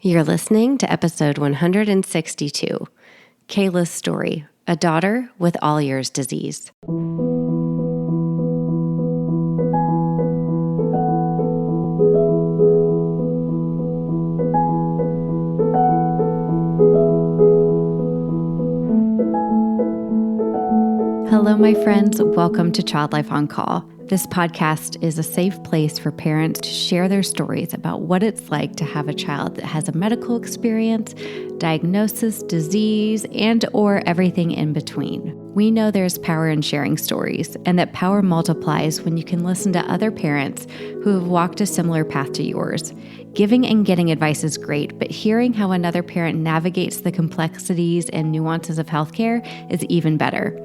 You're listening to episode 162, Kayla's story, a daughter with Ollier's disease. Hello, my friends. Welcome to Child Life on Call. This podcast is a safe place for parents to share their stories about what it's like to have a child that has a medical experience, diagnosis, disease, and or everything in between. We know there's power in sharing stories, and that power multiplies when you can listen to other parents who have walked a similar path to yours. Giving and getting advice is great, but hearing how another parent navigates the complexities and nuances of healthcare is even better.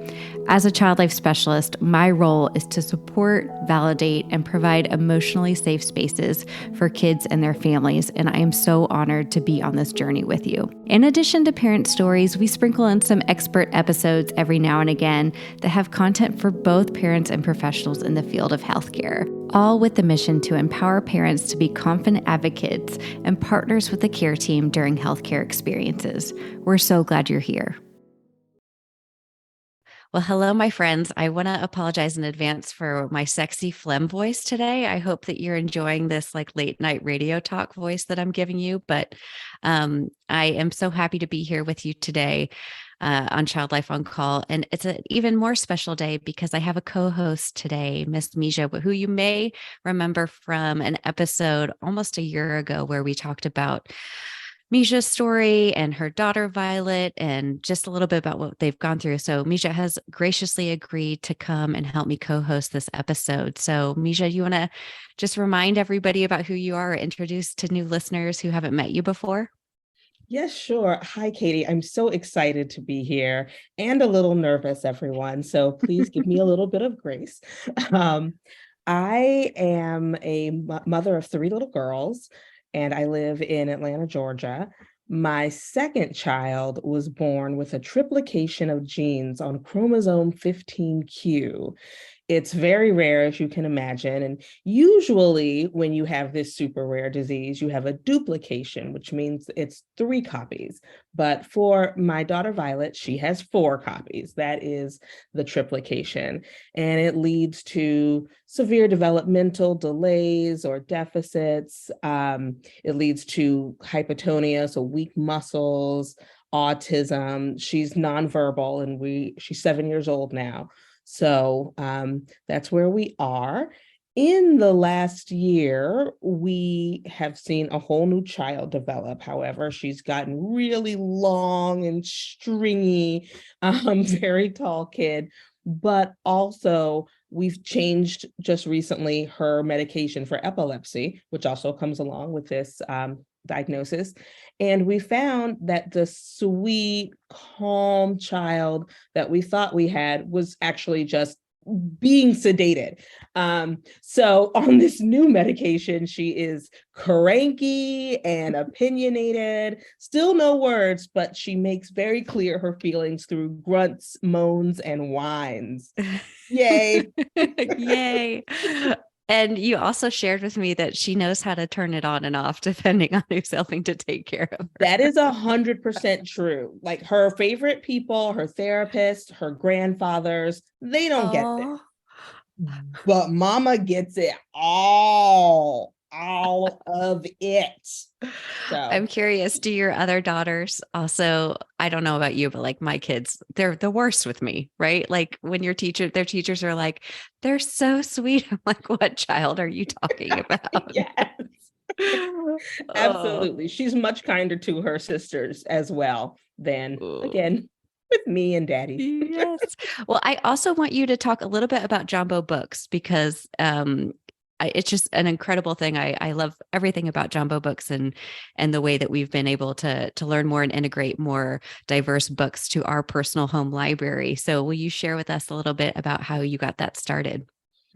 As a child life specialist, my role is to support, validate, and provide emotionally safe spaces for kids and their families, and I am so honored to be on this journey with you. In addition to parent stories, we sprinkle in some expert episodes every now and again that have content for both parents and professionals in the field of healthcare, all with the mission to empower parents to be confident advocates and partners with the care team during healthcare experiences. We're so glad you're here. Well, hello, my friends. I want to apologize in advance for my sexy phlegm voice today. I hope that you're enjoying this like late night radio talk voice that I'm giving you, but I am so happy to be here with you today on Child Life on Call. And it's an even more special day because I have a co-host today, Miss Mijha, who you may remember from an episode almost a year ago where we talked about Mijha's story and her daughter, Violet, and just a little bit about what they've gone through. So Mijha has graciously agreed to come and help me co-host this episode. So Mijha, you want to just remind everybody about who you are, or introduce to new listeners who haven't met you before? Yes, sure. Hi, Katie. I'm so excited to be here and a little nervous, everyone. So please give me a little bit of grace. Um, I am a mother of three little girls, and I live in Atlanta, Georgia. My second child was born with a triplication of genes on chromosome 15q. It's very rare, as you can imagine. And usually when you have this super rare disease, you have a duplication, which means it's 3 copies. But for my daughter, Violet, she has 4 copies. That is the triplication. And it leads to severe developmental delays or deficits. It leads to hypotonia, so weak muscles, autism. She's nonverbal, and she's 7 years old now. So that's where we are. In the last year, we have seen a whole new child develop. However, she's gotten really long and stringy, very tall kid. But also, we've changed just recently her medication for epilepsy, which also comes along with this diagnosis. And we found that the sweet, calm child that we thought we had was actually just being sedated. So on this new medication, she is cranky and opinionated, still no words, but she makes very clear her feelings through grunts, moans, and whines. Yay. Yay. And you also shared with me that she knows how to turn it on and off depending on who's helping to take care of her. That is 100% true. Like her favorite people, her therapist, her grandfathers, they don't get this. But mama gets it all of it. So I'm curious, do your other daughters also, I don't know about you, but like my kids, they're the worst with me, right? Like when their teachers are like, they're so sweet. I'm like, what child are you talking about? Yes. Absolutely. She's much kinder to her sisters as well than, again, with me and daddy. Yes. Well, I also want you to talk a little bit about Jambo books because it's just an incredible thing. I love everything about Jambo books and the way that we've been able to learn more and integrate more diverse books to our personal home library. So will you share with us a little bit about how you got that started?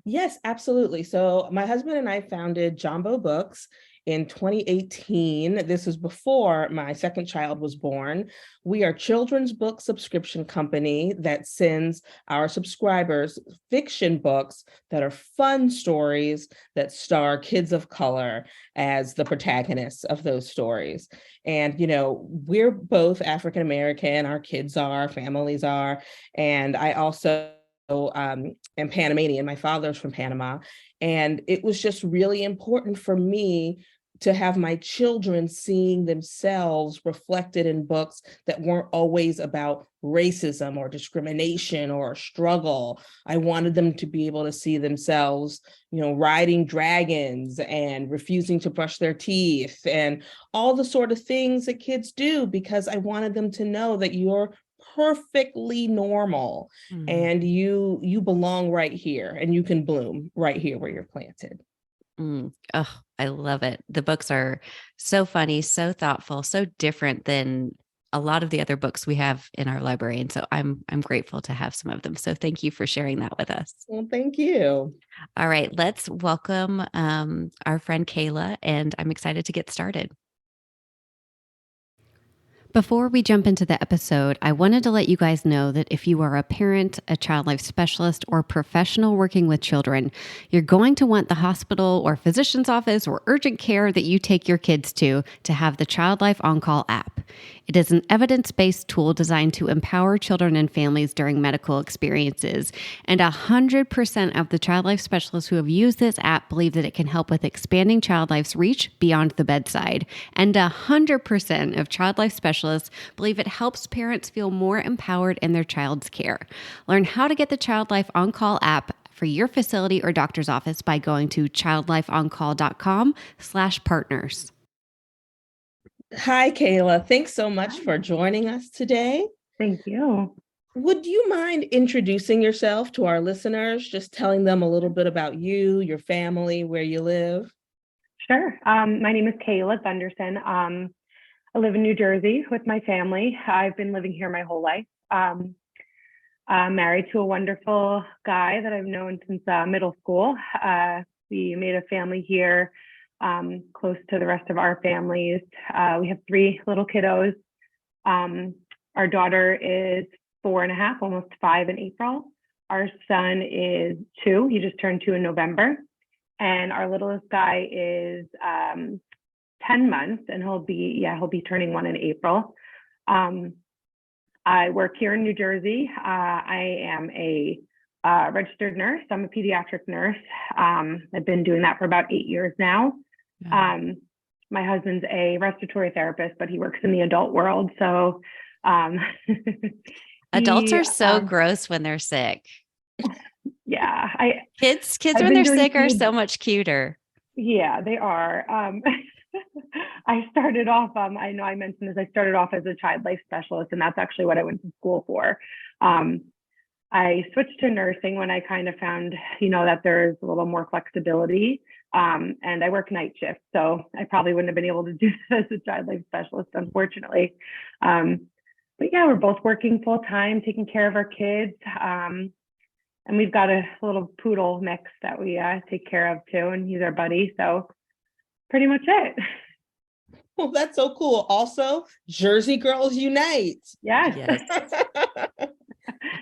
Yes, absolutely. So my husband and I founded Jambo Books in 2018. This is before my second child was born. We are a children's book subscription company that sends our subscribers fiction books that are fun stories that star kids of color as the protagonists of those stories. And, we're both African American, our kids are, families are, and I also am Panamanian. My father's from Panama. And it was just really important for me to have my children seeing themselves reflected in books that weren't always about racism or discrimination or struggle. I wanted them to be able to see themselves, riding dragons and refusing to brush their teeth and all the sort of things that kids do, because I wanted them to know that you're perfectly normal and you belong right here and you can bloom right here where you're planted. Oh, I love it. The books are so funny, so thoughtful, so different than a lot of the other books we have in our library. And so I'm grateful to have some of them. So thank you for sharing that with us. Well, thank you. All right, let's welcome our friend Kayla, and I'm excited to get started. Before we jump into the episode, I wanted to let you guys know that if you are a parent, a child life specialist, or professional working with children, you're going to want the hospital or physician's office or urgent care that you take your kids to have the Child Life On Call app. It is an evidence-based tool designed to empower children and families during medical experiences. And 100% of the child life specialists who have used this app believe that it can help with expanding child life's reach beyond the bedside. And 100% of child life specialists believe it helps parents feel more empowered in their child's care. Learn how to get the Child Life On Call app for your facility or doctor's office by going to childlifeoncall.com/partners. Hi, Kayla. Thanks so much for joining us today. Thank you. Would you mind introducing yourself to our listeners, just telling them a little bit about you, your family, where you live? Sure. My name is Kayla Gunderson. I live in New Jersey with my family. I've been living here my whole life. I'm married to a wonderful guy that I've known since middle school. We made a family here, close to the rest of our families. We have 3 little kiddos. Our daughter is 4.5, almost 5 in April. Our son is 2. He just turned 2 in November. And our littlest guy is 10 months, and he'll be turning 1 in April. I work here in New Jersey. I am a registered nurse. I'm a pediatric nurse. I've been doing that for about 8 years now. My husband's a respiratory therapist, but he works in the adult world. So adults are so gross when they're sick. Yeah. Kids when they're sick are so much cuter. Yeah, they are. I started off, I know I mentioned this, I started off as a child life specialist, and that's actually what I went to school for. I switched to nursing when I kind of found, that there's a little more flexibility. And I work night shift, so I probably wouldn't have been able to do this as a child life specialist, unfortunately. But yeah, we're both working full time, taking care of our kids. And we've got a little poodle mix that we take care of too, and he's our buddy. So pretty much it. Well, that's so cool. Also, Jersey Girls Unite. Yes.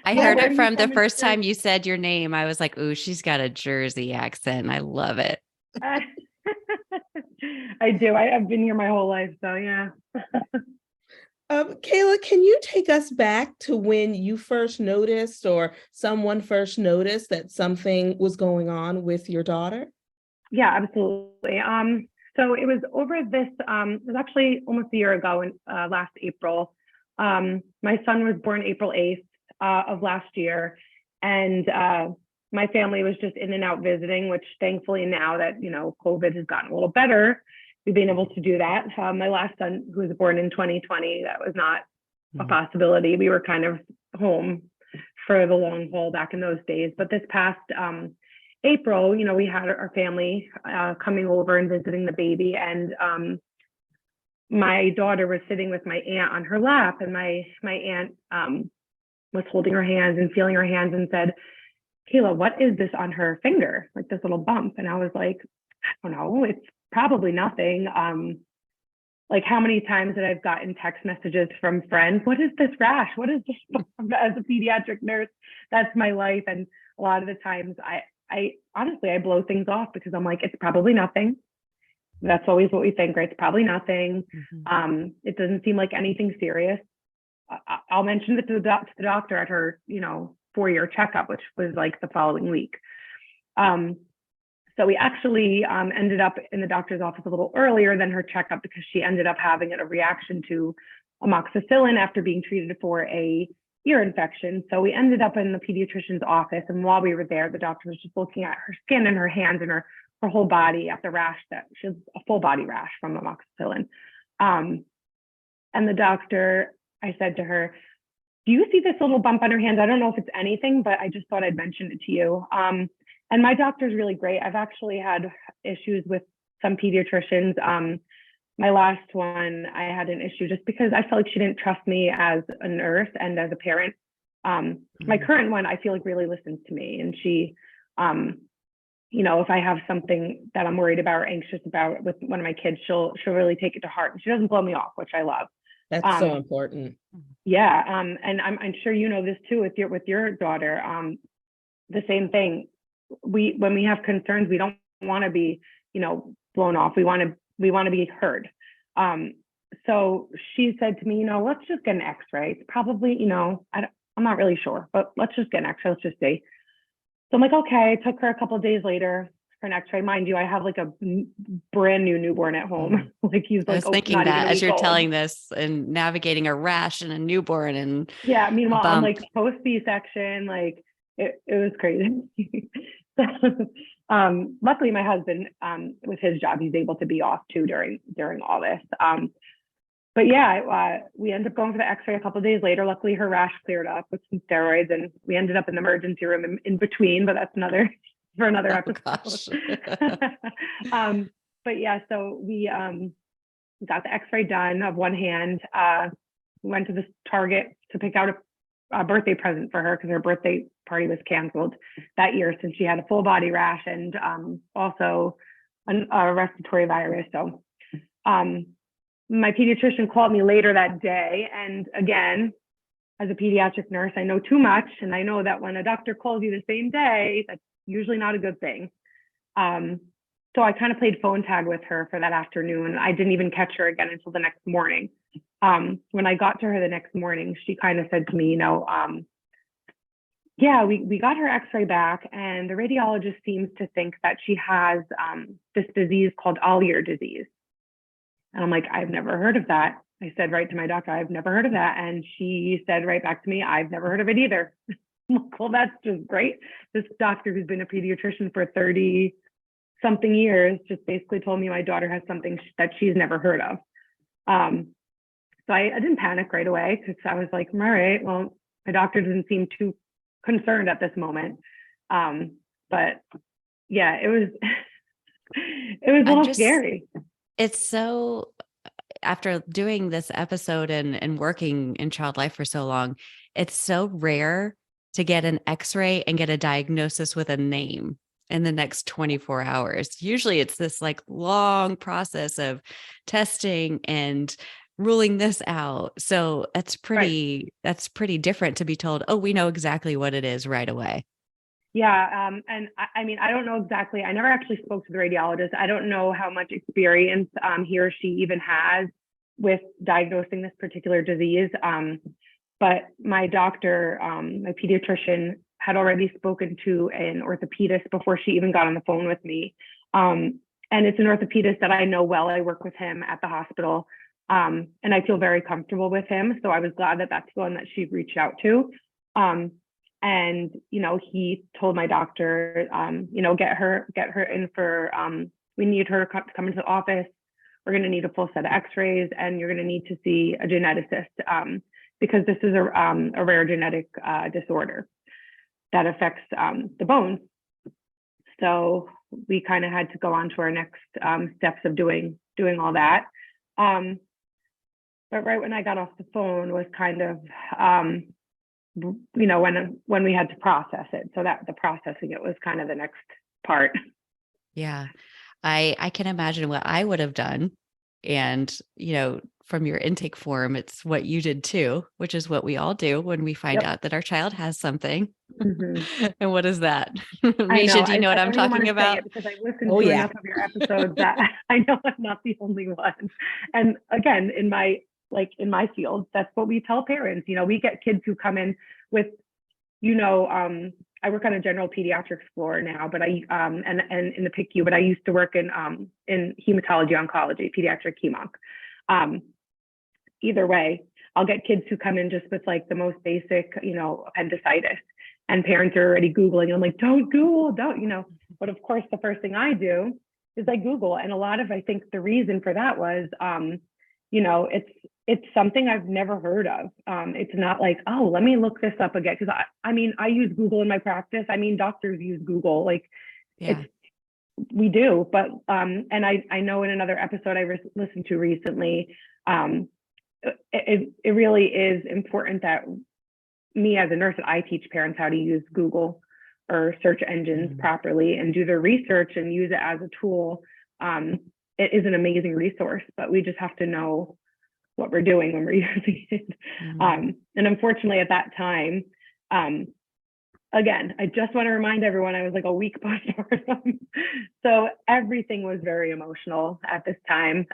I heard it from the first time you said your name. I was like, ooh, she's got a Jersey accent. I love it. I do. I've been here my whole life. So yeah. Kayla, can you take us back to when you first noticed or someone first noticed that something was going on with your daughter? Yeah, absolutely. So it was over this, it was actually almost a year ago, last April. My son was born April 8th of last year. And my family was just in and out visiting, which thankfully now that, COVID has gotten a little better, we've been able to do that. My last son, who was born in 2020, that was not a possibility. We were kind of home for the long haul back in those days. But this past April, we had our family coming over and visiting the baby. And my daughter was sitting with my aunt on her lap, and my aunt was holding her hands and feeling her hands and said, "Kayla, what is this on her finger? Like this little bump?" And I was like, "I don't know. It's probably nothing. Like how many times that I've gotten text messages from friends, what is this rash? What is this? As a pediatric nurse, that's my life. And a lot of the times I honestly, I blow things off because I'm like, it's probably nothing. That's always what we think, right? It's probably nothing. It doesn't seem like anything serious. I'll mention it to the doctor at her, 4-year checkup, which was like the following week. So we actually ended up in the doctor's office a little earlier than her checkup because she ended up having a reaction to amoxicillin after being treated for a ear infection. So we ended up in the pediatrician's office. And while we were there, the doctor was just looking at her skin and her hands and her whole body at the rash that she has a full body rash from amoxicillin. And the doctor, I said to her, do you see this little bump on her hands? I don't know if it's anything, but I just thought I'd mention it to you. And my doctor's really great. I've actually had issues with some pediatricians. My last one, I had an issue just because I felt like she didn't trust me as a nurse and as a parent. My current one, I feel like really listens to me, and she, if I have something that I'm worried about or anxious about with one of my kids, she'll really take it to heart, and she doesn't blow me off, which I love. That's so important. Yeah, and I'm sure you know this too with your daughter. The same thing. When we have concerns, we don't want to be, blown off. We want to be heard. So she said to me, let's just get an X-ray. It's probably, I'm not really sure, but let's just get an X-ray. Let's just see. So I'm like, okay. I took her a couple of days later for an X-ray. Mind you, I have like a brand new newborn at home. Like he's like, I was thinking that as you're telling this and navigating a rash and a newborn and yeah. Meanwhile, I'm like post C-section, like it was crazy. Luckily my husband, with his job, he's able to be off too during all this. But yeah, we ended up going for the X-ray a couple of days later. Luckily her rash cleared up with some steroids, and we ended up in the emergency room in between, but that's for another episode. But yeah, so we got the X-ray done of one hand. We went to this Target to pick out a birthday present for her because her birthday party was canceled that year since she had a full body rash and also a respiratory virus. So my pediatrician called me later that day. And again, as a pediatric nurse, I know too much. And I know that when a doctor calls you the same day, that's usually not a good thing. So I kind of played phone tag with her for that afternoon. I didn't even catch her again until the next morning. When I got to her the next morning, she kind of said to me, yeah, we got her X-ray back, and the radiologist seems to think that she has this disease called Ollier disease. And I'm like, I've never heard of that. I said right to my doctor, I've never heard of that. And she said right back to me, I've never heard of it either. Well, that's just great. This doctor who's been a pediatrician for 30 something years just basically told me my daughter has something that she's never heard of. So I didn't panic right away because I was like, all right, well, my doctor doesn't seem too concerned at this moment. But yeah, it was a little scary. It's so, after doing this episode and working in child life for so long, it's so rare to get an X-ray and get a diagnosis with a name in the next 24 hours. Usually it's this like long process of testing and ruling this out. So that's pretty different to be told, oh, we know exactly what it is right away. Yeah. And I mean, I don't know exactly. I never actually spoke to the radiologist. I don't know how much experience he or she even has with diagnosing this particular disease. But my doctor, my pediatrician, had already spoken to an orthopedist before she even got on the phone with me. And it's an orthopedist that I know well. I work with him at the hospital. And I feel very comfortable with him. So I was glad that that's the one that she reached out to. And, he told my doctor, get her in for, we need her to come into the office. We're going to need a full set of X-rays, and you're going to need to see a geneticist because this is a rare genetic disorder that affects the bones. So we kind of had to go on to our next steps of doing all that. But right when I got off the phone was kind of, when we had to process it. So that the processing it was kind of the next part. Yeah. I can imagine what I would have done. And, from your intake form, it's what you did too, which is what we all do when we find Yep. out that our child has something. Mhm. And what is that? I know. Misha, do you know what I I'm don't even want talking to say about? it because I listened Oh to yeah. enough of your episodes that I know I'm not the only one. And again, in my field, that's what we tell parents. We get kids who come in with, I work on a general pediatrics floor now, but and in the PICU, but I used to work in hematology oncology, pediatric hemonc. Either way, I'll get kids who come in just with like the most basic, appendicitis, and parents are already Googling. I'm like, don't Google, don't. But of course, the first thing I do is I Google. And a lot of, I think the reason for that was, it's something I've never heard of. It's not like, oh, let me look this up again. Cause I use Google in my practice. Doctors use Google, like Yeah. we do, but, and I know in another episode I listened to recently, it really is important that me as a nurse, that I teach parents how to use Google or search engines properly and do their research and use it as a tool. It is an amazing resource, but we just have to know what we're doing when we're using it. And unfortunately at that time, again, I just want to remind everyone I was like a week postpartum. So everything was very emotional at this time.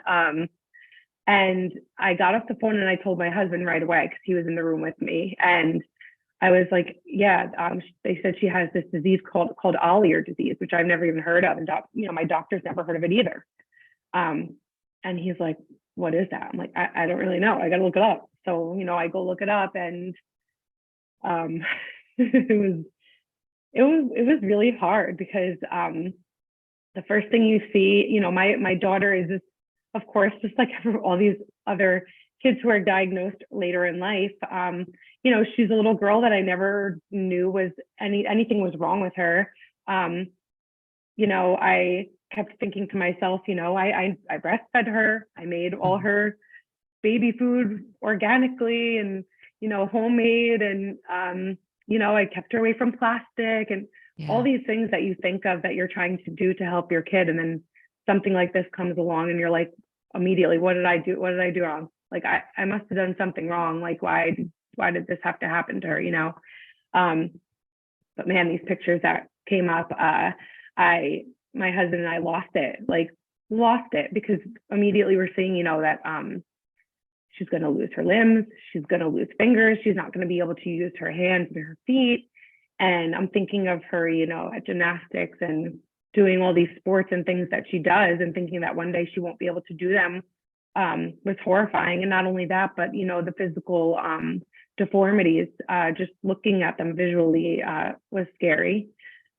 And I got off the phone and I told my husband right away because he was in the room with me. And I was like, yeah, they said she has this disease called Ollier disease, which I've never even heard of. And my doctor's never heard of it either. And he's like, what is that? I'm like, I don't really know. I got to look it up. So, I go look it up, and it was really hard because the first thing you see, my daughter is just, of course, just like all these other kids who are diagnosed later in life. She's a little girl that I never knew was anything was wrong with her. I kept thinking to myself, I breastfed her. I made all her baby food organically and, homemade. And, I kept her away from plastic and all these things that you think of that you're trying to do to help your kid. And then something like this comes along and you're like, immediately, what did I do? What did I do wrong? Like, I must have done something wrong. Like, why did this have to happen to her? But man, these pictures that came up, my husband and I lost it because immediately we're seeing, that she's going to lose her limbs. She's going to lose fingers. She's not going to be able to use her hands and her feet. And I'm thinking of her, at gymnastics and doing all these sports and things that she does, and thinking that one day she won't be able to do them was horrifying. And not only that, but, the physical deformities, just looking at them visually was scary.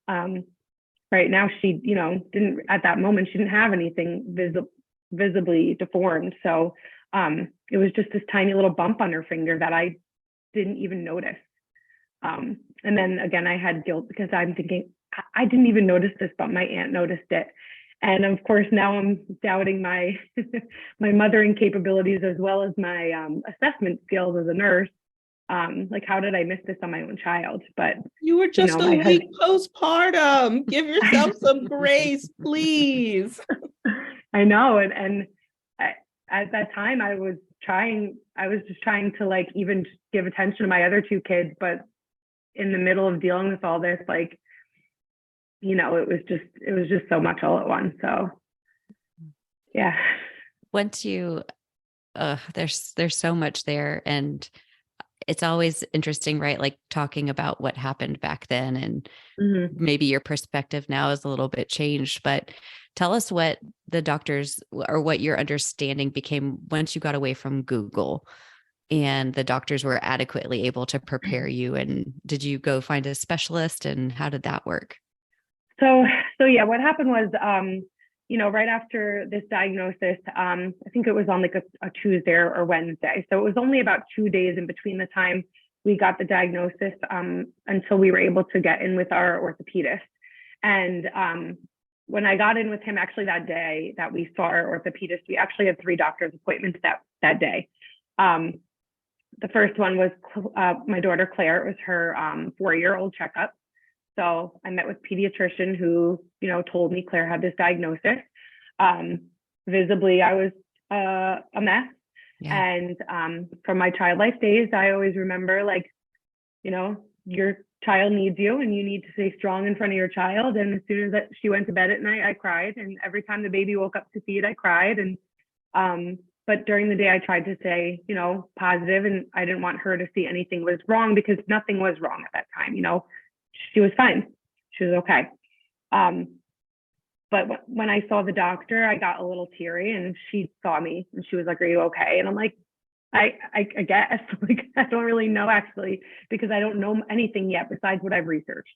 Right now, she, didn't, at that moment, she didn't have anything visibly deformed. So it was just this tiny little bump on her finger that I didn't even notice. And then again, I had guilt because I'm thinking, I didn't even notice this, but my aunt noticed it. And of course, now I'm doubting my my mothering capabilities as well as my assessment skills as a nurse. Like, how did I miss this on my own child? But you were just a week postpartum. Give yourself some grace, please. I know. And at that time, I was just trying to like even give attention to my other two kids. But in the middle of dealing with all this, like, it was just so much all at once. So yeah. Once you, there's so much there, and it's always interesting, right? Like talking about what happened back then, and maybe your perspective now is a little bit changed, but tell us what the doctors or what your understanding became once you got away from Google and the doctors were adequately able to prepare you. And did you go find a specialist, and how did that work? So yeah, what happened was, right after this diagnosis, I think it was on like a Tuesday or Wednesday. So it was only about 2 days in between the time we got the diagnosis until we were able to get in with our orthopedist. And when I got in with him, actually that day that we saw our orthopedist, we actually had 3 doctor's appointments that day. The first one was my daughter Claire. It was her 4-year-old checkup. So I met with a pediatrician who, told me Claire had this diagnosis. Visibly, I was a mess. Yeah. And from my child life days, I always remember, like, your child needs you and you need to stay strong in front of your child. And as soon as she went to bed at night, I cried. And every time the baby woke up to feed, I cried. And but during the day, I tried to stay, positive, and I didn't want her to see anything was wrong, because nothing was wrong at that time. She was fine. She was okay. But when I saw the doctor, I got a little teary, and she saw me and she was like, "Are you okay?" And I'm like, I guess, like, I don't really know, actually, because I don't know anything yet besides what I've researched.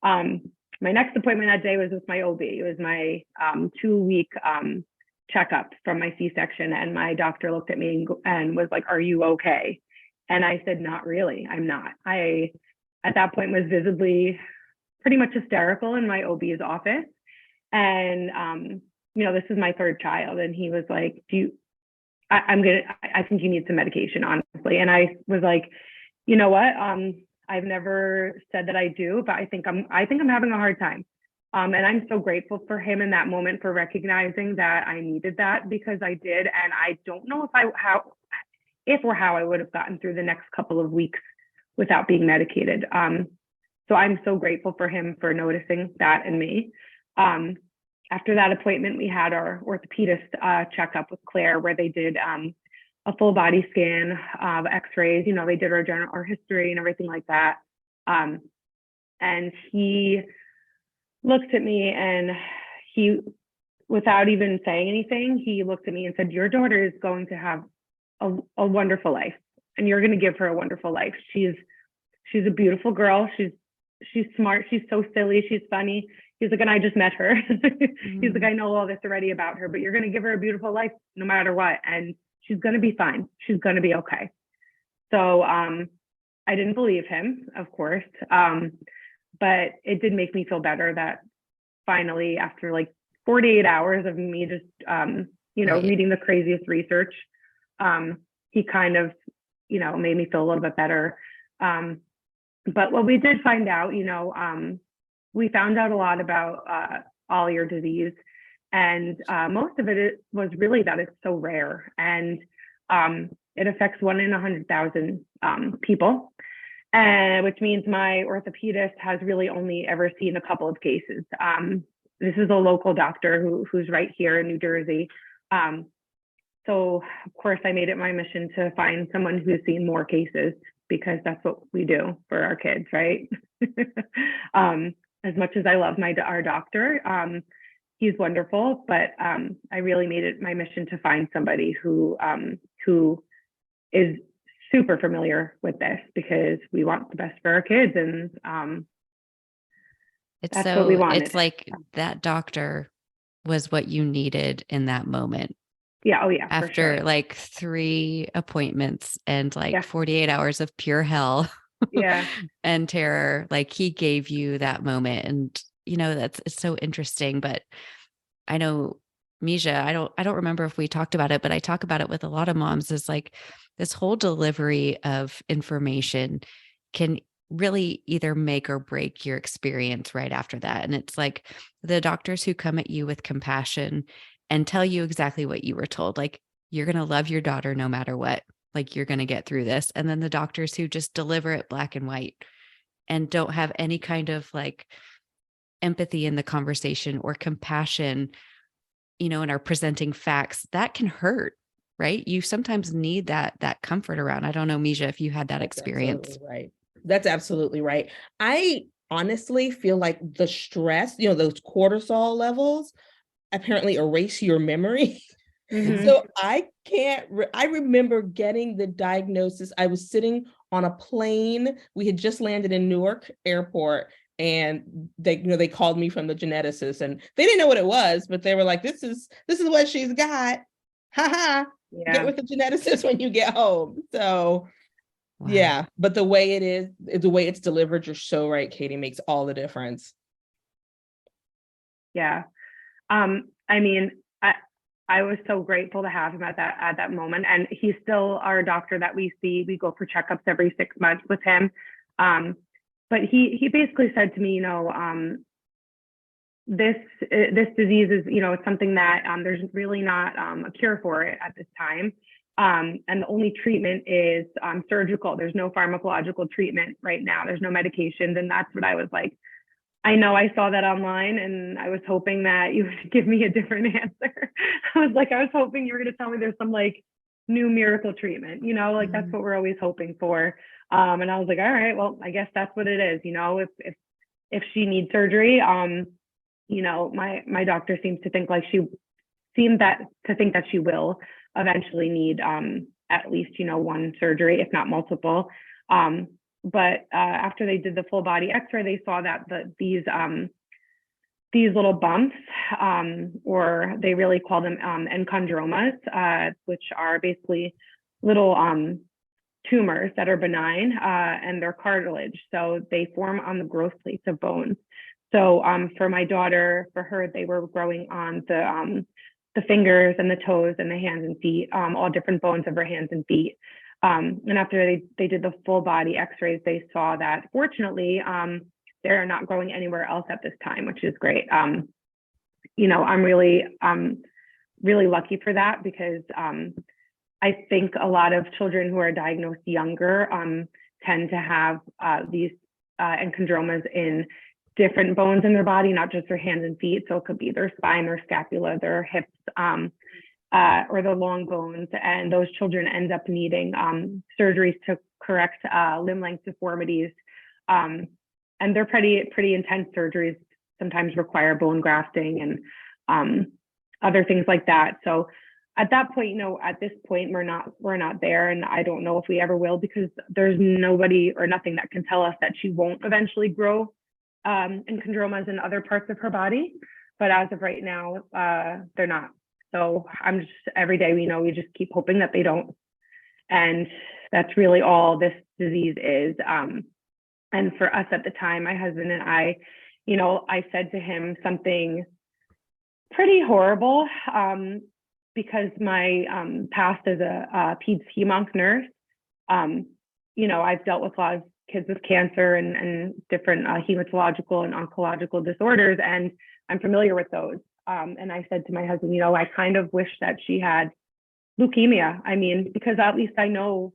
My next appointment that day was with my OB. It was my 2-week checkup from my C-section. And my doctor looked at me and was like, "Are you okay?" And I said, "Not really. I'm not." I, at that point, was visibly pretty much hysterical in my OB's office. And, this is my third child. And he was like, I think you need some medication, honestly. And I was like, "You know what? I've never said that I do, but I think I'm having a hard time." And I'm so grateful for him in that moment for recognizing that I needed that, because I did. And I don't know if or how I would have gotten through the next couple of weeks without being medicated. So I'm so grateful for him for noticing that in me. After that appointment, we had our orthopedist checkup with Claire, where they did a full body scan of X-rays. They did our history and everything like that. And he looked at me, and he, without even saying anything, he looked at me and said, "Your daughter is going to have a wonderful life, and you're going to give her a wonderful life. She's a beautiful girl. She's smart. She's so silly. She's funny." He's like, "And I just met her." He's like, "I know all this already about her, but you're going to give her a beautiful life no matter what. And she's going to be fine. She's going to be okay." So I didn't believe him, of course. But it did make me feel better that finally, after like 48 hours of me just, Right. reading the craziest research, he kind of, made me feel a little bit better. But what we did find out, we found out a lot about Ollier disease, and most of it was really that it's so rare, and it affects 1 in 100,000 people, which means my orthopedist has really only ever seen a couple of cases. This is a local doctor who's right here in New Jersey. So of course I made it my mission to find someone who's seen more cases, because that's what we do for our kids, right? As much as I love our doctor, he's wonderful, but I really made it my mission to find somebody who is super familiar with this, because we want the best for our kids, and that's what we wanted. It's like that doctor was what you needed in that moment. Yeah. Oh yeah. After for sure. like 3 appointments and like Yeah. 48 hours of pure hell Yeah. and terror, like he gave you that moment. And it's so interesting. But I know, Mijha, I don't remember if we talked about it, but I talk about it with a lot of moms, is like this whole delivery of information can really either make or break your experience right after that. And it's like the doctors who come at you with compassion and tell you exactly what you were told, like, you're going to love your daughter no matter what, like, you're going to get through this. And then the doctors who just deliver it black and white and don't have any kind of like empathy in the conversation or compassion, and are presenting facts, that can hurt, right? You sometimes need that comfort around. I don't know, Mijha, if you had that experience. Absolutely right. That's absolutely right. I honestly feel like the stress, those cortisol levels apparently erase your memory. So I remember getting the diagnosis. I was sitting on a plane. We had just landed in Newark Airport, and they called me from the geneticist, and they didn't know what it was, but they were like, this is what she's got. Ha ha. Yeah. Get with the geneticist when you get home. So Wow. yeah, but the way it's delivered, you're so right, Katie, makes all the difference. Yeah. I mean, I was so grateful to have him at that moment. And he's still our doctor that we see. We go for checkups every 6 months with him. But he basically said to me, this disease is, it's something that there's really not a cure for it at this time. And the only treatment is surgical. There's no pharmacological treatment right now. There's no medications. And that's what I was like, I know I saw that online and I was hoping that you would give me a different answer. I was hoping you were going to tell me there's some like new miracle treatment, like that's what we're always hoping for. And I was like, all right, well, I guess that's what it is. If she needs surgery, my doctor seems to think like to think that she will eventually need at least, one surgery, if not multiple. But after they did the full body X-ray, they saw that these little bumps, or they really call them endchondromas, which are basically little tumors that are benign, and they're cartilage. So they form on the growth plates of bones. So for my daughter, for her, they were growing on the fingers and the toes and the hands and feet, all different bones of her hands and feet. And after they did the full body X-rays, they saw that fortunately, they're not growing anywhere else at this time, which is great. I'm really lucky for that, because I think a lot of children who are diagnosed younger tend to have these endchondromas in different bones in their body, not just their hands and feet. So it could be their spine, their scapula, their hips, or the long bones. And those children end up needing surgeries to correct limb length deformities. And they're pretty intense surgeries, sometimes require bone grafting and other things like that. So at that point, at this point, we're not there. And I don't know if we ever will, because there's nobody or nothing that can tell us that she won't eventually grow endchondromas in other parts of her body. But as of right now, they're not. So I'm just, every day we just keep hoping that they don't. And that's really all this disease is. And for us at the time, my husband and I said to him something pretty horrible, because my past as a peds hemonc nurse, I've dealt with a lot of kids with cancer and different hematological and oncological disorders, and I'm familiar with those. And I said to my husband, I kind of wish that she had leukemia. I mean, because at least I know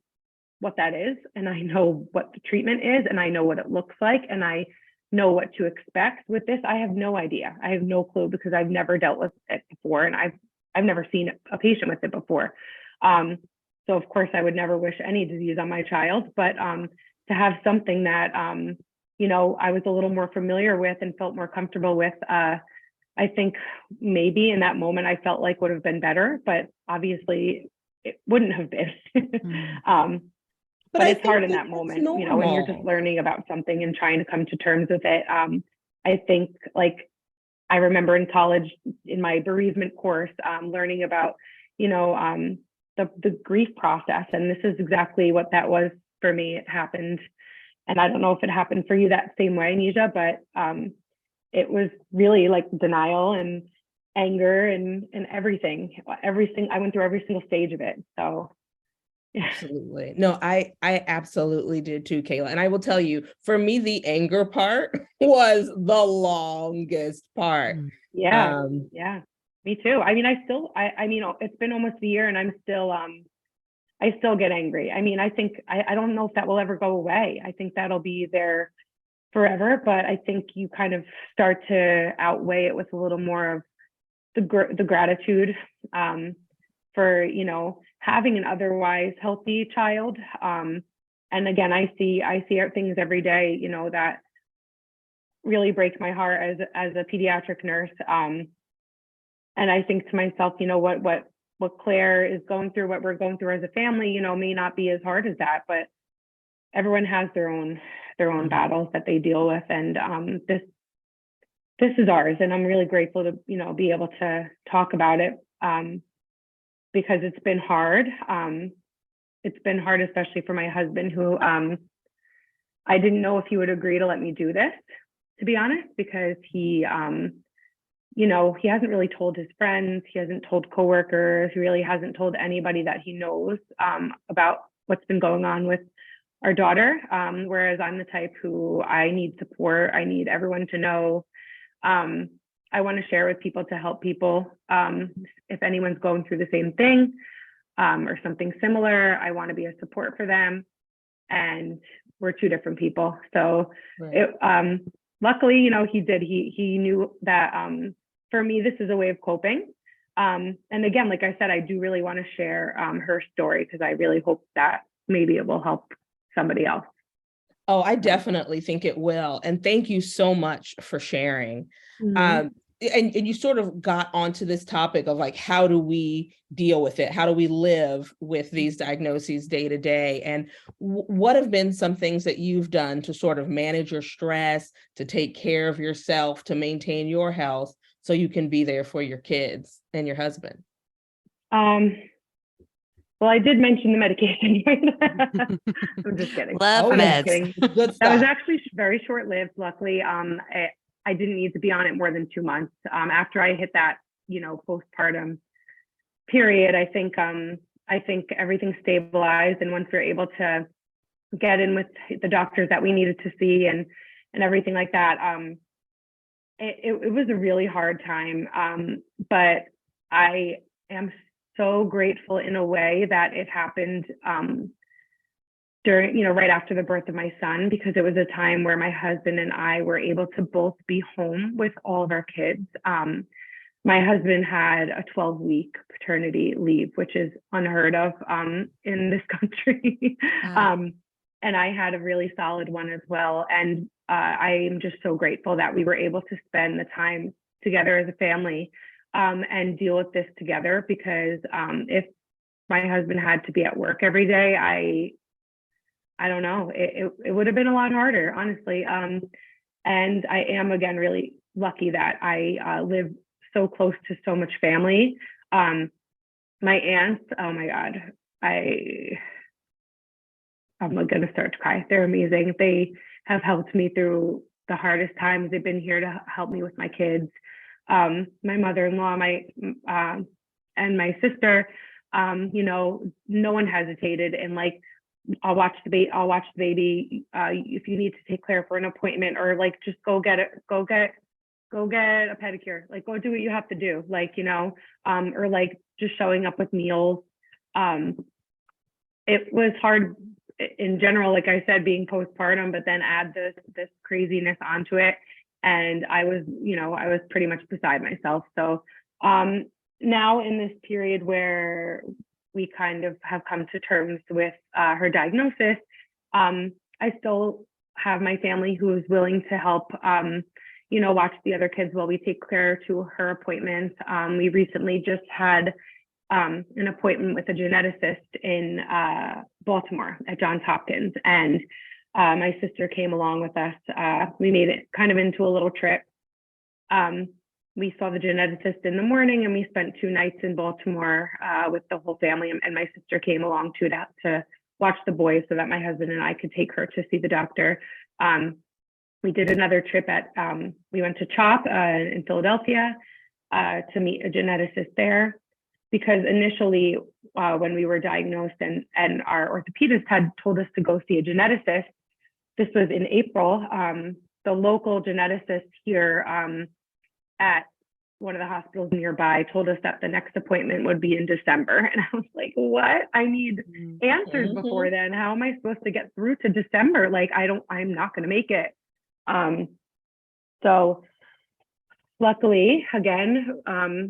what that is, and I know what the treatment is, and I know what it looks like, and I know what to expect. With this, I have no idea. I have no clue, because I've never dealt with it before, and I've never seen a patient with it before. So of course I would never wish any disease on my child, but to have something that I was a little more familiar with and felt more comfortable with, I think maybe in that moment I felt like would have been better, but obviously it wouldn't have been. But it's hard in that moment, when you're just learning about something and trying to come to terms with it. I think, like, I remember in college, in my bereavement course, learning about, the grief process. And this is exactly what that was for me. It happened. And I don't know if it happened for you that same way, Mijha, but it was really like denial and anger and everything. I went through every single stage of it. So absolutely. No, I absolutely did too, Kayla. And I will tell you, for me, the anger part was the longest part. Yeah. Me too. I mean, it's been almost a year and I'm still, I still get angry. I mean, I think, I don't know if that will ever go away. I think that'll be there forever, but I think you kind of start to outweigh it with a little more of the gratitude for, having an otherwise healthy child. And again, I see things every day, that really break my heart as a pediatric nurse. And I think to myself, what Claire is going through, what we're going through as a family, may not be as hard as that, but everyone has their own battles that they deal with. And this is ours. And I'm really grateful to, be able to talk about it. Because it's been hard. It's been hard, especially for my husband, who I didn't know if he would agree to let me do this, to be honest, because he hasn't really told his friends, he hasn't told coworkers, he really hasn't told anybody that he knows about what's been going on with our daughter. Whereas I'm the type who, I need support, I need everyone to know. I want to share with people to help people. If anyone's going through the same thing or something similar, I want to be a support for them. And we're two different people. So luckily, he knew that for me, this is a way of coping. And again, like I said, I do really want to share her story because I really hope that maybe it will help somebody else. Oh, I definitely think it will. And thank you so much for sharing. Mm-hmm. And you sort of got onto this topic of like, how do we deal with it? How do we live with these diagnoses day to day? And what have been some things that you've done to sort of manage your stress, to take care of yourself, to maintain your health so you can be there for your kids and your husband? Well, I did mention the medication. I'm just kidding. Love meds. Good stuff. That was actually very short-lived. Luckily, I didn't need to be on it more than 2 months. After I hit that, postpartum period, I think everything stabilized. And once we were able to get in with the doctors that we needed to see and everything like that, it was a really hard time. But I am so grateful in a way that it happened during, right after the birth of my son, because it was a time where my husband and I were able to both be home with all of our kids. My husband had a 12-week paternity leave, which is unheard of in this country. And I had a really solid one as well. And I am just so grateful that we were able to spend the time together as a family and deal with this together, because if my husband had to be at work every day, I don't know, it would have been a lot harder, honestly. And I am, again, really lucky that I live so close to so much family. My aunts, oh my God, I'm going to start to cry. They're amazing. They have helped me through the hardest times. They've been here to help me with my kids. My mother-in-law, and my sister, no one hesitated. And like, I'll watch the baby. If you need to take Claire for an appointment, or like, just go get a pedicure, like go do what you have to do. Like, or like just showing up with meals. It was hard in general, like I said, being postpartum, but then add this craziness onto it. And I was pretty much beside myself. So now in this period where we kind of have come to terms with her diagnosis, I still have my family who is willing to help, watch the other kids while we take Claire to her appointments. We recently just had an appointment with a geneticist in Baltimore at Johns Hopkins. And my sister came along with us. We made it kind of into a little trip. We saw the geneticist in the morning, and we spent 2 nights in Baltimore with the whole family. And my sister came along too to watch the boys so that my husband and I could take her to see the doctor. We did another trip we went to CHOP in Philadelphia to meet a geneticist there, because initially when we were diagnosed and our orthopedist had told us to go see a geneticist, this was in April, the local geneticist here at one of the hospitals nearby told us that the next appointment would be in December. And I was like, what? I need answers before then. How am I supposed to get through to December? Like, I'm not going to make it. So luckily, again,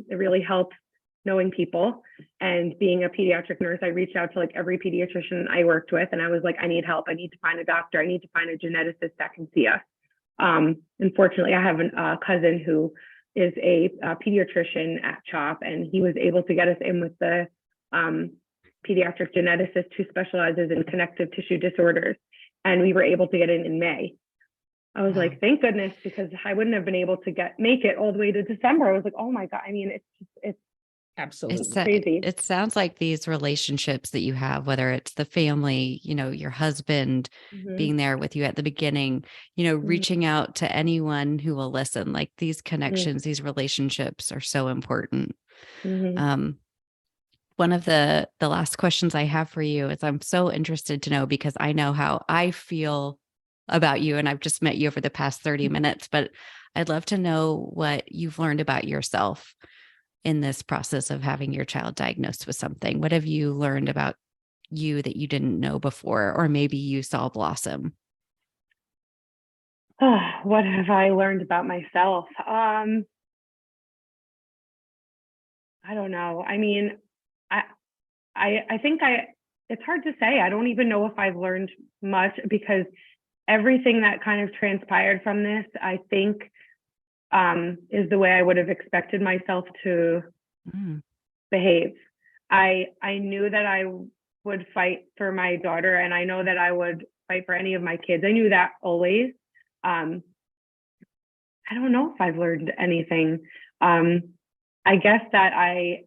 it really helps knowing people and being a pediatric nurse. I reached out to like every pediatrician I worked with, and I was like, I need help. I need to find a doctor. I need to find a geneticist that can see us. Unfortunately, I have a cousin who is a pediatrician at CHOP, and he was able to get us in with the pediatric geneticist who specializes in connective tissue disorders. And we were able to get in May. I was like, thank goodness, because I wouldn't have been able to make it all the way to December. I was like, oh my God. I mean, it's absolutely crazy. It sounds like these relationships that you have, whether it's the family, your husband being there with you at the beginning, reaching out to anyone who will listen, like these connections, these relationships are so important. One of the last questions I have for you is, I'm so interested to know, because I know how I feel about you, and I've just met you over the past 30 minutes, but I'd love to know what you've learned about yourself in this process of having your child diagnosed with something. What have you learned about you that you didn't know before, or maybe you saw blossom? What have I learned about myself? I don't know. I mean, I think it's hard to say. I don't even know if I've learned much, because everything that kind of transpired from this, I think, is the way I would have expected myself to behave. I knew that I would fight for my daughter, and I know that I would fight for any of my kids. I knew that always. I don't know if I've learned anything. I guess that I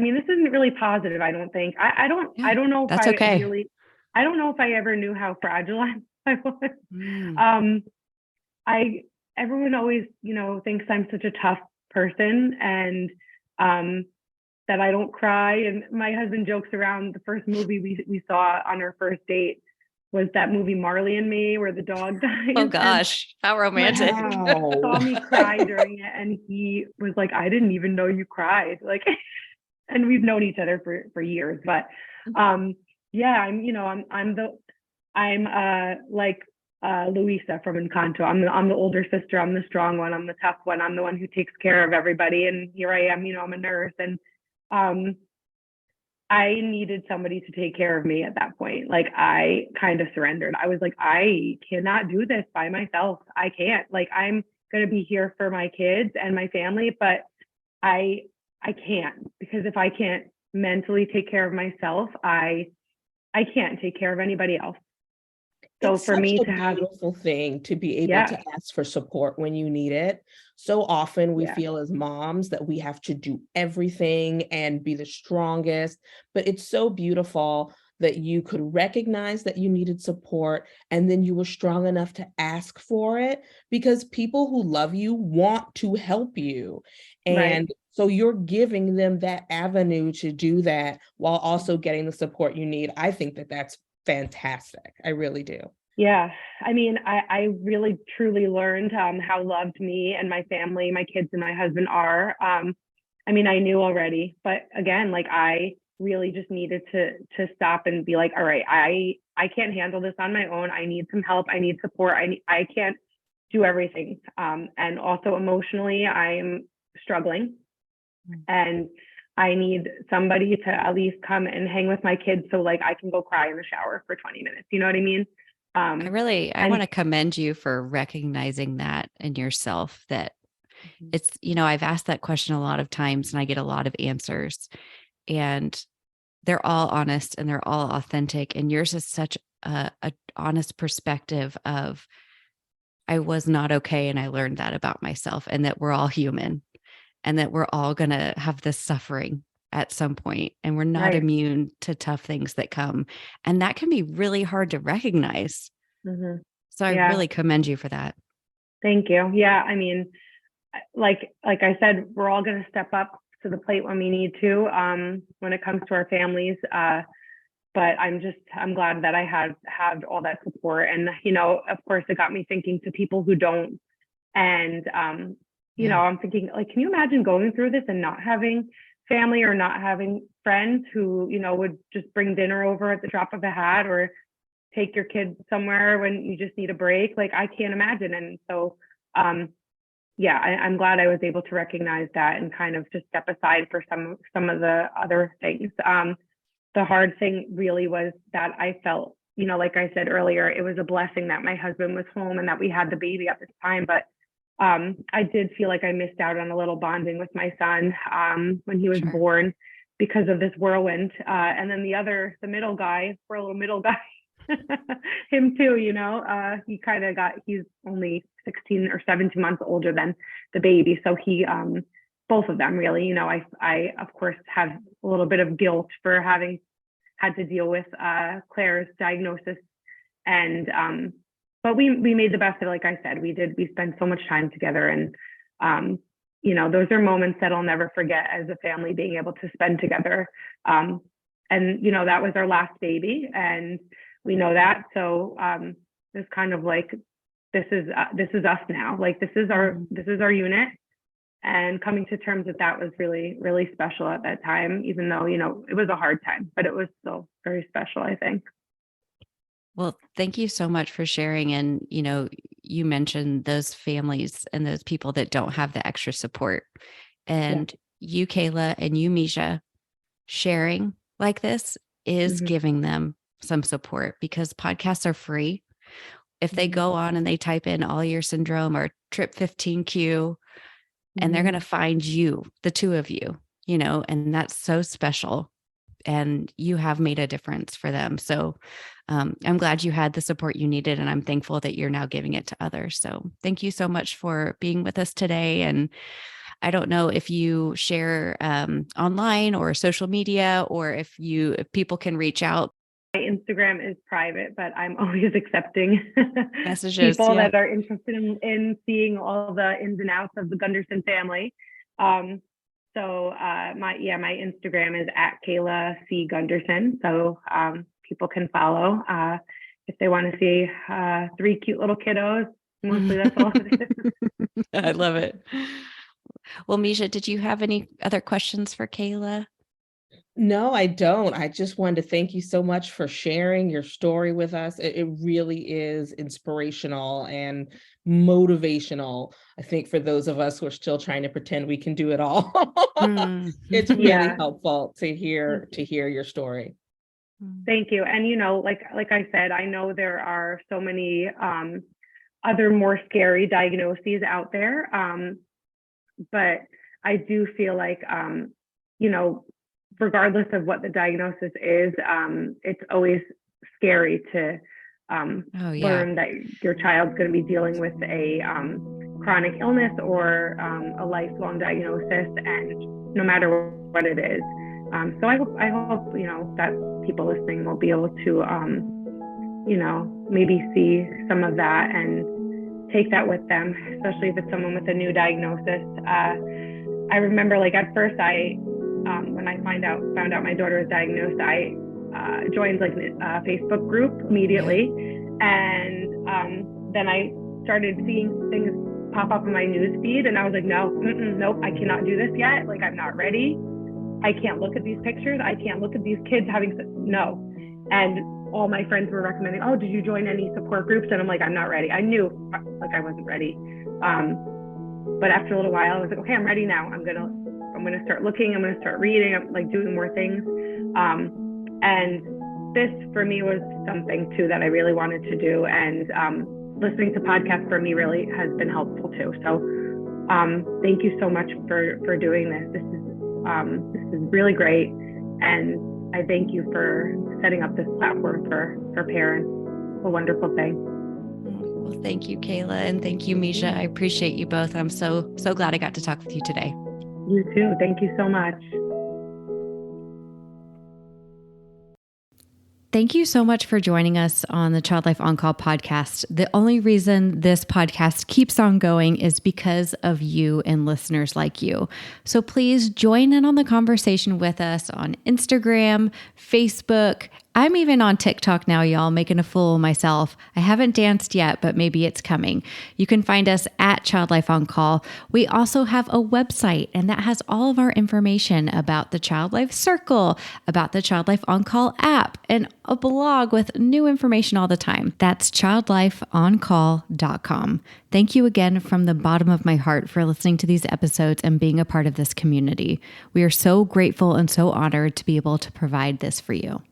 mean, this isn't really positive, I don't think. I don't know if That's okay. I don't know if I ever knew how fragile I was. Everyone always, thinks I'm such a tough person, and that I don't cry. And my husband jokes around, the first movie we saw on our first date was that movie Marley and Me, where the dog dies. Oh gosh, how romantic. My husband saw me cry during it, and he was like, I didn't even know you cried. Like, and we've known each other for years, but yeah, I'm like Luisa from Encanto. I'm the older sister. I'm the strong one. I'm the tough one. I'm the one who takes care of everybody. And here I am, I'm a nurse, and I needed somebody to take care of me at that point. Like, I kind of surrendered. I was like, I cannot do this by myself. I can't. Like, I'm going to be here for my kids and my family, but I can't, because if I can't mentally take care of myself, I can't take care of anybody else. So it's for me such to a have beautiful thing to be able to ask for support when you need it. So often we feel as moms that we have to do everything and be the strongest, but it's so beautiful that you could recognize that you needed support, and then you were strong enough to ask for it, because people who love you want to help you. And so you're giving them that avenue to do that while also getting the support you need. I think that that's fantastic. I really do. Yeah. I mean, I really truly learned how loved me and my family, my kids and my husband are. I mean, I knew already, but again, like, I really just needed to stop and be like, all right, I can't handle this on my own. I need some help. I need support. I can't do everything. And also emotionally, I'm struggling, and I need somebody to at least come and hang with my kids, so like I can go cry in the shower for 20 minutes. You know what I mean? I want to commend you for recognizing that in yourself, that it's, I've asked that question a lot of times and I get a lot of answers, and they're all honest and they're all authentic. And yours is such a honest perspective of, I was not okay. And I learned that about myself, and that we're all human, and that we're all going to have this suffering at some point, and we're not immune to tough things that come. And that can be really hard to recognize. So I really commend you for that. Thank you. Yeah. I mean, like I said, we're all going to step up to the plate when we need to, when it comes to our families. But I'm glad that I had all that support. And, of course, it got me thinking to people who don't. And, I'm thinking, like, can you imagine going through this and not having family or not having friends who, would just bring dinner over at the drop of a hat, or take your kids somewhere when you just need a break? Like, I can't imagine. And so, I'm glad I was able to recognize that and kind of just step aside for some of the other things. The hard thing really was that I felt, like I said earlier, it was a blessing that my husband was home and that we had the baby at this time. But I did feel like I missed out on a little bonding with my son when he was born, because of this whirlwind. And then the middle guy, poor little middle guy, him too, he's only 16 or 17 months older than the baby. So he, both of them really, I of course have a little bit of guilt for having had to deal with Claire's diagnosis. And, but we made the best of it. Like I said, we spent so much time together, and, those are moments that I'll never forget as a family, being able to spend together. And, that was our last baby. And we know that. So it's kind of like, this is us now. Like, this is our unit. And coming to terms with that was really, really special at that time, even though, it was a hard time, but it was still very special, I think. Well, thank you so much for sharing. And, you mentioned those families and those people that don't have the extra support. And you, Kayla, and you, Mijha, sharing like this is giving them some support, because podcasts are free. If they go on and they type in Ollier syndrome or Trip 15Q, and they're going to find you, the two of you, and that's so special. And you have made a difference for them. So I'm glad you had the support you needed, and I'm thankful that you're now giving it to others. So thank you so much for being with us today. And I don't know if you share online or social media, or if people can reach out. My Instagram is private, but I'm always accepting messages, people that are interested in seeing all the ins and outs of the Gunderson family. So my Instagram is at Kayla C. Gunderson. So people can follow if they want to see 3 cute little kiddos. Mostly that's all it is. I love it. Well, Mijha, did you have any other questions for Kayla? No, I don't. I just wanted to thank you so much for sharing your story with us. It really is inspirational and motivational, I think, for those of us who are still trying to pretend we can do it all. It's really helpful to hear your story. Thank you. And like I said, I know there are so many other more scary diagnoses out there, but I do feel like regardless of what the diagnosis is, it's always scary to learn that your child's going to be dealing with a chronic illness or a lifelong diagnosis, and no matter what it is. So I hope that people listening will be able to maybe see some of that and take that with them, especially if it's someone with a new diagnosis. I remember, like, at first when I found out my daughter was diagnosed, I joined like a Facebook group immediately, and then I started seeing things pop up in my news feed, and I was like, nope, I cannot do this yet. Like, I'm not ready. I can't look at these pictures. I can't look at these kids no. And all my friends were recommending, oh, did you join any support groups? And I'm like, I'm not ready. I knew like I wasn't ready. But after a little while, I was like, okay, I'm ready now. I'm gonna start looking. I'm gonna start reading. I'm like doing more things. And this for me was something too that I really wanted to do. And listening to podcasts for me really has been helpful too. So thank you so much for doing this. This is really great. And I thank you for setting up this platform for parents. It's a wonderful thing. Well, thank you, Kayla, and thank you, Mijha. I appreciate you both. I'm so glad I got to talk with you today. You too. Thank you so much. Thank you so much for joining us on the Child Life On Call podcast. The only reason this podcast keeps on going is because of you and listeners like you. So please join in on the conversation with us on Instagram, Facebook. I'm even on TikTok now, y'all, making a fool of myself. I haven't danced yet, but maybe it's coming. You can find us at Child Life On Call. We also have a website, and that has all of our information about the Child Life Circle, about the Child Life On Call app, and a blog with new information all the time. That's childlifeoncall.com. Thank you again from the bottom of my heart for listening to these episodes and being a part of this community. We are so grateful and so honored to be able to provide this for you.